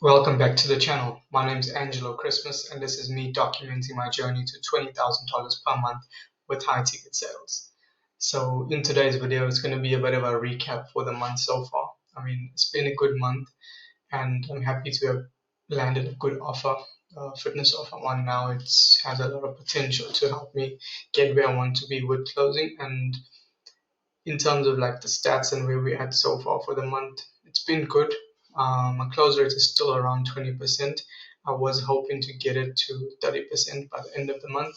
Welcome back to the channel. My name is Angelo Christmas, and this is me documenting my journey to $20,000 per month with high ticket sales. So, in today's video, it's going to be a bit of a recap for the month so far. I mean, it's been a good month, and I'm happy to have landed a good offer, fitness offer one now. It has a lot of potential to help me get where I want to be with closing. And in terms of like the stats and where we're at so far for the month, it's been good. My close rate is still around 20%. I was hoping to get it to 30% by the end of the month,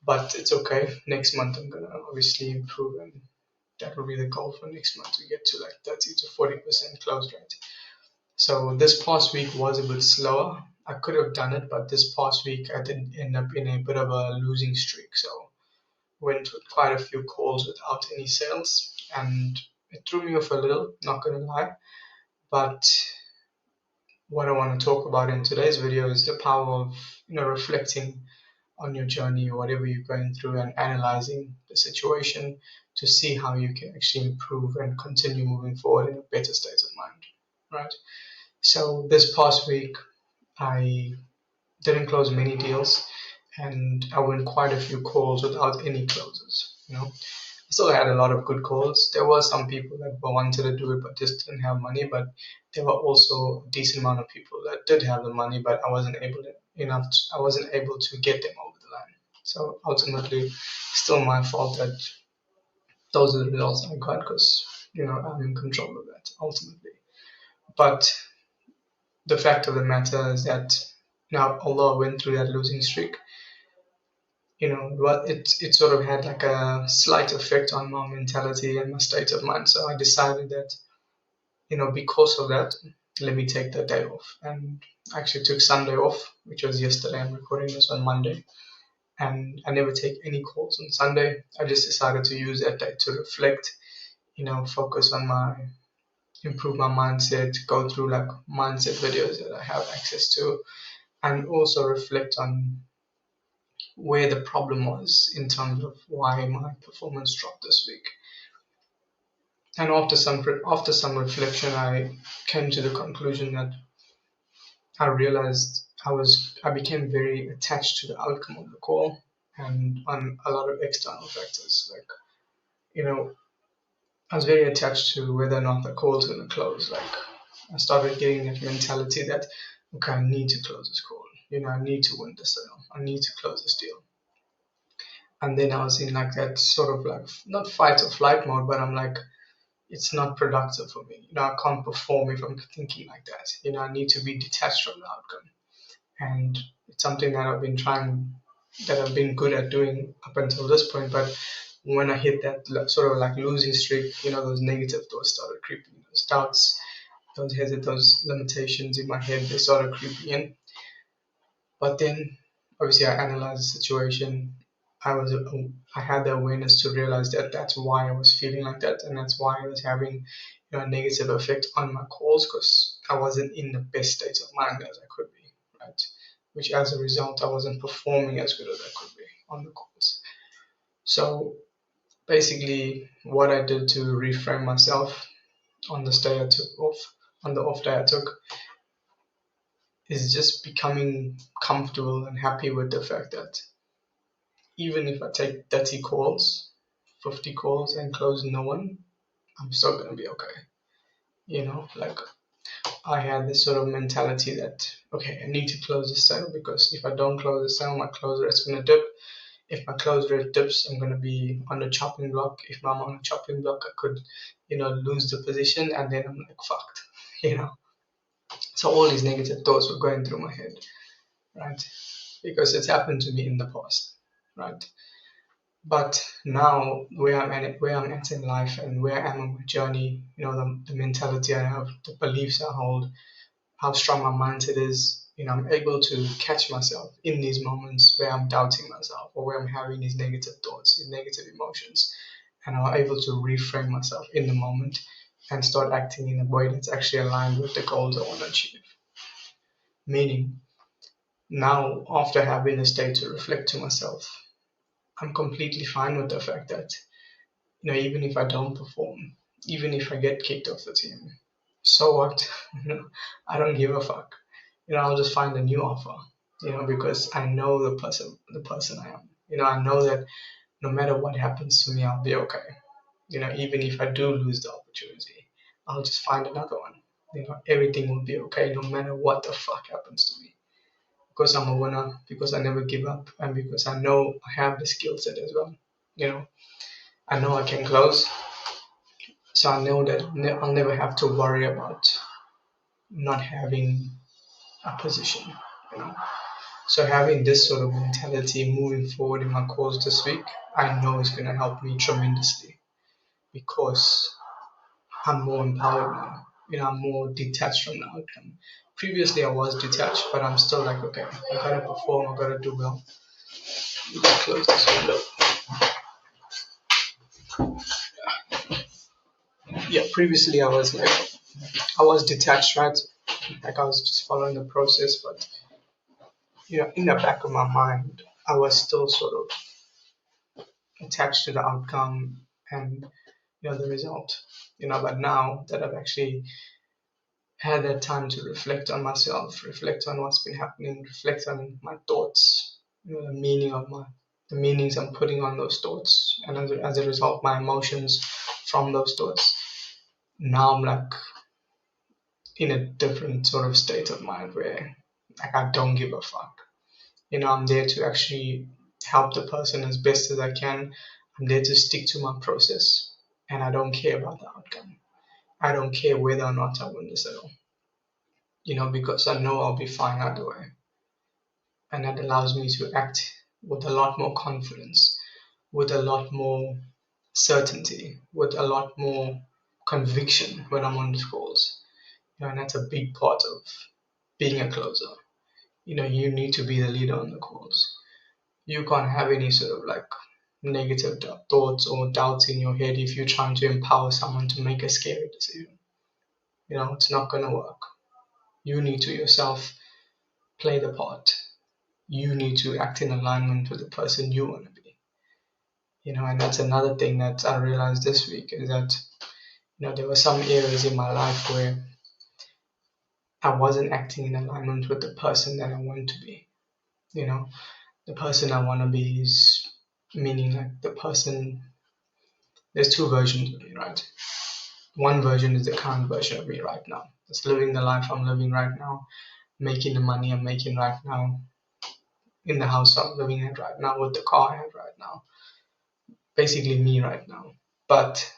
but it's okay. Next month, I'm gonna obviously improve, and that will be the goal for next month to get to like 30 to 40% close rate. So this past week was a bit slower. I could have done it, but this past week I did end up in a bit of a losing streak. So went with quite a few calls without any sales, and it threw me off a little, not gonna lie. But what I want to talk about in today's video is the power of reflecting on your journey or whatever you're going through and analyzing the situation to see how you can actually improve and continue moving forward in a better state of mind, right? So this past week I didn't close many deals, and I went quite a few calls without any closes. I still had a lot of good calls. There were some people that wanted to do it but just didn't have money, but there were also a decent amount of people that did have the money, but I wasn't able to get them over the line. So ultimately, still my fault that those are the results I got because I'm in control of that ultimately. But the fact of the matter is that now, although I went through that losing streak, what it sort of had like a slight effect on my mentality and my state of mind. So I decided that, because of that, let me take the day off. And I actually took Sunday off, which was yesterday. I'm recording this on Monday. And I never take any calls on Sunday. I just decided to use that day to reflect, focus on improve my mindset, go through like mindset videos that I have access to, and also reflect on where the problem was in terms of why my performance dropped this week. And after some reflection, I came to the conclusion that I realized I became very attached to the outcome of the call and on a lot of external factors. Like, I was very attached to whether or not the call is going to close. Like, I started getting that mentality that, okay, I need to close this call. I need to win the sale. I need to close this deal. And then I was in like that sort of like not fight or flight mode, but I'm like, it's not productive for me. I can't perform if I'm thinking like that. I need to be detached from the outcome. And it's something that I've been good at doing up until this point. But when I hit that sort of like losing streak, those negative thoughts started creeping, those doubts, those limitations in my head, they started creeping in. But then, obviously, I analyzed the situation. I had the awareness to realize that that's why I was feeling like that, and that's why I was having a negative effect on my calls because I wasn't in the best state of mind as I could be, right? Which as a result, I wasn't performing as good as I could be on the calls. So basically, what I did to reframe myself on this day I took off, on the off day I took, is just becoming comfortable and happy with the fact that even if I take 30 calls, 50 calls and close no one, I'm still gonna be okay. Like I had this sort of mentality that okay, I need to close the sale because if I don't close the sale, my close rate's gonna dip. If my close rate dips, I'm gonna be on the chopping block. If I'm on a chopping block, I could, lose the position and then I'm like fucked. You know. So all these negative thoughts were going through my head, right? Because it's happened to me in the past, right? But now where I'm at in life and where I am on my journey, the mentality I have, the beliefs I hold, how strong my mindset is, I'm able to catch myself in these moments where I'm doubting myself or where I'm having these negative thoughts, these negative emotions, and I'm able to reframe myself in the moment and start acting in a way that's actually aligned with the goals I want to achieve. Meaning, now after having this day to reflect to myself, I'm completely fine with the fact that even if I don't perform, even if I get kicked off the team, so what? I don't give a fuck. I'll just find a new offer. Because I know the person I am. I know that no matter what happens to me, I'll be okay. Even if I do lose the opportunity, I'll just find another one. Everything will be okay no matter what the fuck happens to me. Because I'm a winner, because I never give up, and because I know I have the skill set as well. I know I can close, so I know that I'll never have to worry about not having a position. You know, so having this sort of mentality moving forward in my calls this week, I know is going to help me tremendously because I'm more empowered now. I'm more detached from the outcome. Previously, I was detached, but I'm still like, okay, I gotta perform, I gotta do well. Let's close this window. Yeah, previously I was detached, right? Like I was just following the process, but in the back of my mind, I was still sort of attached to the outcome and the result. But now that I've actually had that time to reflect on myself, reflect on what's been happening, reflect on my thoughts, the meanings I'm putting on those thoughts, and as a result, my emotions from those thoughts. Now I'm like in a different sort of state of mind where like I don't give a fuck. I'm there to actually help the person as best as I can. I'm there to stick to my process, and I don't care about the outcome. I don't care whether or not I win the sale. Because I know I'll be fine either way. And that allows me to act with a lot more confidence, with a lot more certainty, with a lot more conviction when I'm on these calls. And that's a big part of being a closer. You need to be the leader on the calls. You can't have any sort of like negative thoughts or doubts in your head if you're trying to empower someone to make a scary decision. It's not going to work. You need to yourself play the part. You need to act in alignment with the person you want to be. And that's another thing that I realized this week is that, there were some areas in my life where I wasn't acting in alignment with the person that I want to be. The person I want to be is meaning like the person, there's two versions of me, right? One version is the current version of me right now. It's living the life I'm living right now, making the money I'm making right now, in the house I'm living in right now, with the car I have right now. Basically me right now. But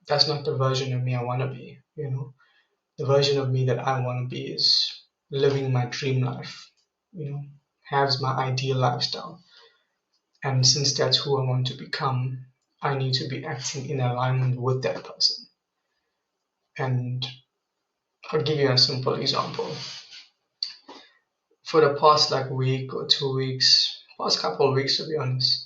that's not the version of me I want to be. The version of me that I want to be is living my dream life. Has my ideal lifestyle. And since that's who I want to become, I need to be acting in alignment with that person. And I'll give you a simple example. For the past like week or 2 weeks, past couple of weeks to be honest,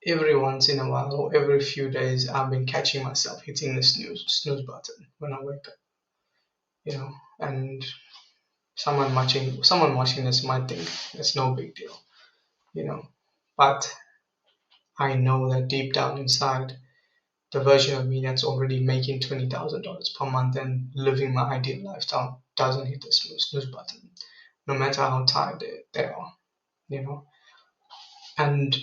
every once in a while or every few days I've been catching myself hitting the snooze button when I wake up. And someone watching this might think it's no big deal, you know. But I know that deep down inside, the version of me that's already making $20,000 per month and living my ideal lifestyle doesn't hit the snooze button, no matter how tired they are, you know. And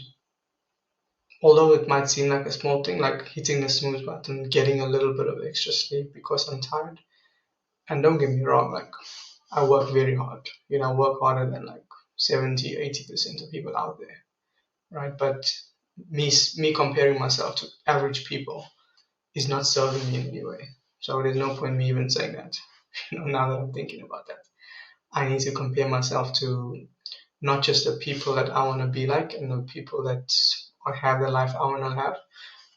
although it might seem like a small thing, like hitting the snooze button, getting a little bit of extra sleep because I'm tired, and don't get me wrong, like I work very hard, I work harder than like 70-80% of people out there, right? But me comparing myself to average people is not serving me in any way. So there's no point me even saying that. Now that I'm thinking about that, I need to compare myself to not just the people that I want to be like and the people that have the life I want to have,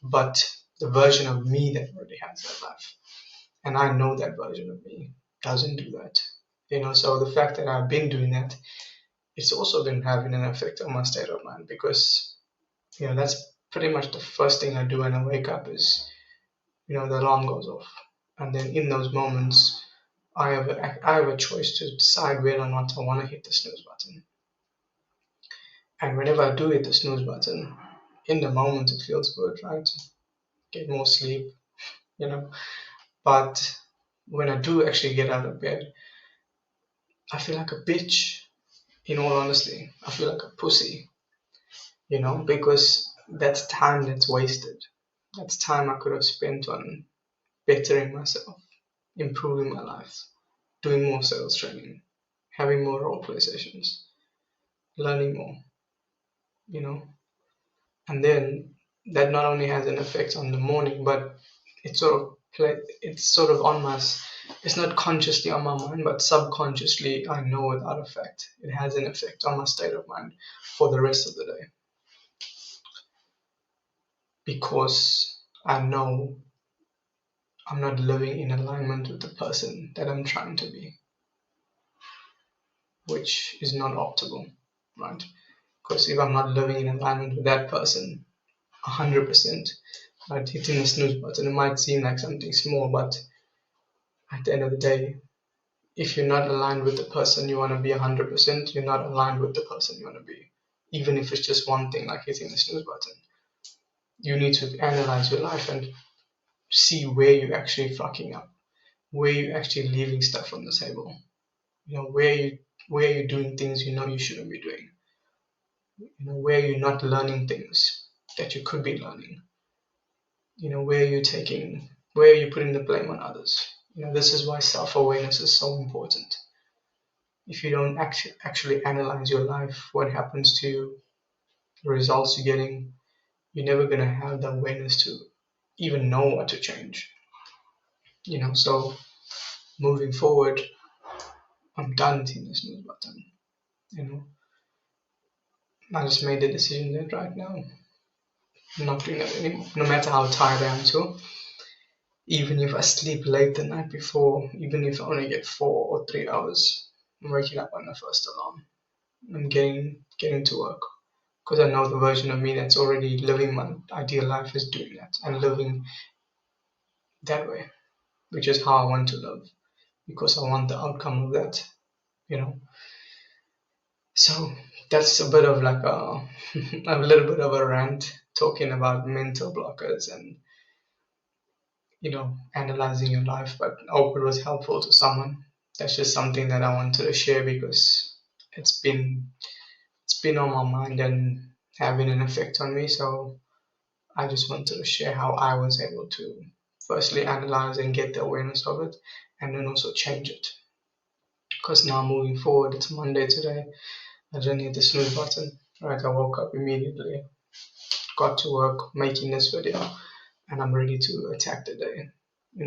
but the version of me that already has that life. And I know that version of me doesn't do that. So the fact that I've been doing that, it's also been having an effect on my state of mind because, that's pretty much the first thing I do when I wake up is, the alarm goes off. And then in those moments, I have a choice to decide whether or not I want to hit the snooze button. And whenever I do hit the snooze button, in the moment it feels good, right? Get more sleep, But when I do actually get out of bed, I feel like a bitch. In all honesty, I feel like a pussy, because that's time that's wasted. That's time I could have spent on bettering myself, improving my life, doing more sales training, having more role play sessions, learning more, you know. And then that not only has an effect on the morning, but it's sort of on my, it's not consciously on my mind, but subconsciously I know without effect. It has an effect on my state of mind for the rest of the day, because I know I'm not living in alignment with the person that I'm trying to be, which is not optimal, right? Because if I'm not living in alignment with that person 100%, right, hitting the snooze button, it might seem like something small, but at the end of the day, if you're not aligned with the person you want to be 100%, you're not aligned with the person you want to be. Even if it's just one thing like hitting the snooze button, you need to analyze your life and see where you're actually fucking up, where you're actually leaving stuff on the table, where you're doing things you shouldn't be doing, where you're not learning things that you could be learning, where you're putting the blame on others. This is why self-awareness is so important. If you don't actually analyze your life, what happens to you, the results you're getting, you're never going to have the awareness to even know what to change. So moving forward, I'm done hitting the snooze button. I just made the decision that right now I'm not doing that anymore. No matter how tired I am too, even if I sleep late the night before, even if I only get 4 or 3 hours, I'm waking up on the first alarm. I'm getting to work, because I know the version of me that's already living my ideal life is doing that and living that way, which is how I want to live, because I want the outcome of that, you know. So that's a bit of like a little bit of a rant talking about mental blockers and analyzing your life, but I hope it was helpful to someone. That's just something that I wanted to share, because it's been on my mind and having an effect on me. So I just wanted to share how I was able to firstly analyze and get the awareness of it, and then also change it. Because now moving forward, it's Monday today. I didn't hit the snooze button. Right, I woke up immediately, got to work, making this video, and I'm ready to attack the day.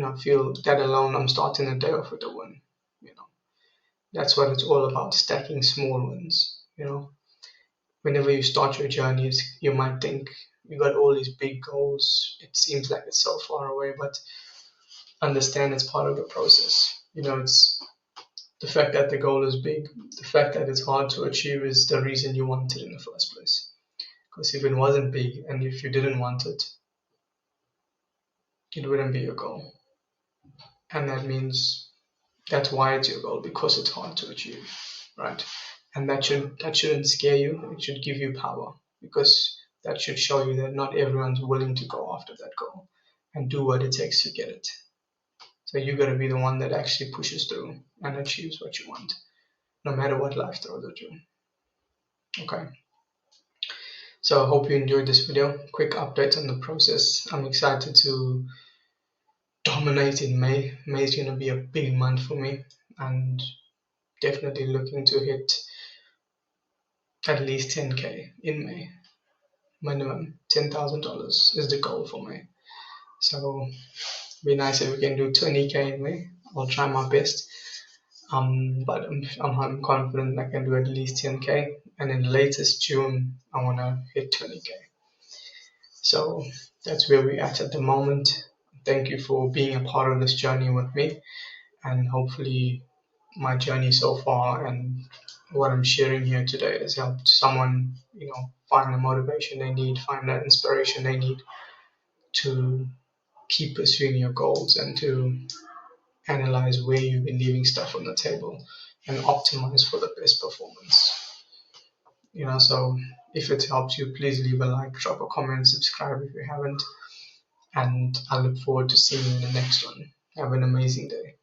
I feel that alone, I'm starting the day off with a win. That's what it's all about, stacking small wins. Whenever you start your journeys, you might think you got all these big goals. It seems like it's so far away, but understand it's part of the process. It's the fact that the goal is big, the fact that it's hard to achieve is the reason you want it in the first place. Because if it wasn't big and if you didn't want it, it wouldn't be your goal. And that means that's why it's your goal, because it's hard to achieve, right? And that shouldn't scare you. It should give you power, because that should show you that not everyone's willing to go after that goal and do what it takes to get it. So you got to be the one that actually pushes through and achieves what you want, no matter what life throws at you. Okay. So I hope you enjoyed this video. Quick update on the process. I'm excited to dominate in May. May is going to be a big month for me, and definitely looking to hit at least 10K in May. Minimum $10,000 is the goal for me. So it'd be nice if we can do 20K in May. I'll try my best. But I'm confident I can do at least 10K, and in latest June I want to hit 20K. So that's where we're at the moment. Thank you for being a part of this journey with me, and hopefully my journey so far and what I'm sharing here today has helped someone, find the motivation they need, find that inspiration they need to keep pursuing your goals, and to analyze where you've been leaving stuff on the table and optimize for the best performance. So if it helps you, please leave a like, drop a comment, subscribe if you haven't, and I look forward to seeing you in the next one. Have an amazing day.